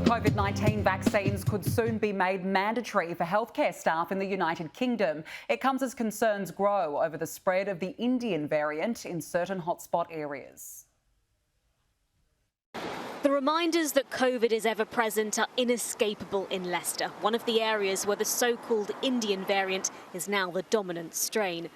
COVID-19 vaccines could soon be made mandatory for healthcare staff in the United Kingdom. It comes as concerns grow over the spread of the Indian variant in certain hotspot areas. The reminders that COVID is ever present are inescapable in Leicester, one of the areas where the so-called Indian variant is now the dominant strain.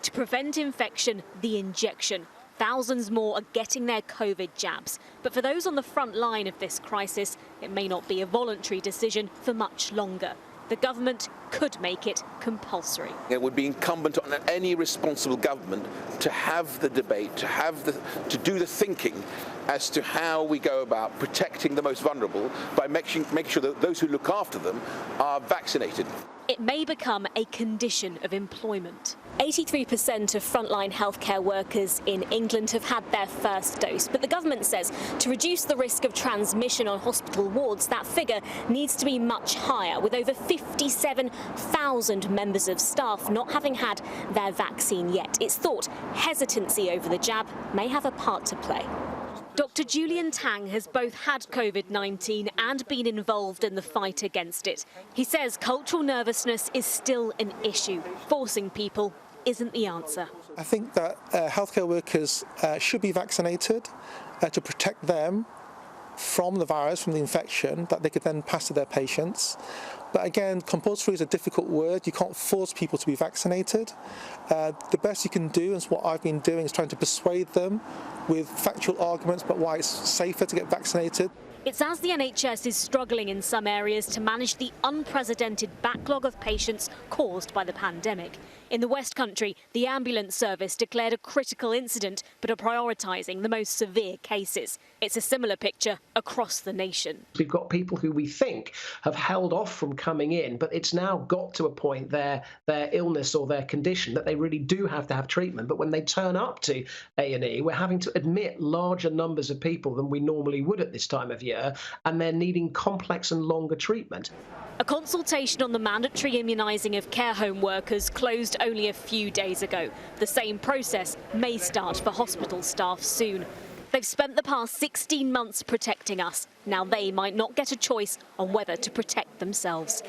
To prevent infection, the injection. Thousands more are getting their COVID jabs. But for those on the front line of this crisis, it may not be a voluntary decision for much longer. The government could make it compulsory. It would be incumbent on any responsible government to have the debate, to do the thinking as to how we go about protecting the most vulnerable by making sure that those who look after them are vaccinated. It may become a condition of employment. 83% of frontline healthcare workers in England have had their first dose, but the government says to reduce the risk of transmission on hospital wards, that figure needs to be much higher, with over 57,000 members of staff not having had their vaccine yet. It's thought hesitancy over the jab may have a part to play. Dr. Julian Tang has both had COVID-19 and been involved in the fight against it. He says cultural nervousness is still an issue. Forcing people isn't the answer. I think that healthcare workers should be vaccinated to protect them from the virus, from the infection, that they could then pass to their patients. But again, compulsory is a difficult word. You can't force people to be vaccinated. The best you can do, is what I've been doing, is trying to persuade them with factual arguments about why it's safer to get vaccinated. It's as the NHS is struggling in some areas to manage the unprecedented backlog of patients caused by the pandemic. In the West Country, the ambulance service declared a critical incident, but are prioritising the most severe cases. It's a similar picture across the nation. We've got people who we think have held off from coming in, but it's now got to a point, their illness or their condition, that they really do have to have treatment. But when they turn up to A&E, we're having to admit larger numbers of people than we normally would at this time of year, and they're needing complex and longer treatment. A consultation on the mandatory immunising of care home workers closed only a few days ago. The same process may start for hospital staff soon. They've spent the past 16 months protecting us. Now they might not get a choice on whether to protect themselves.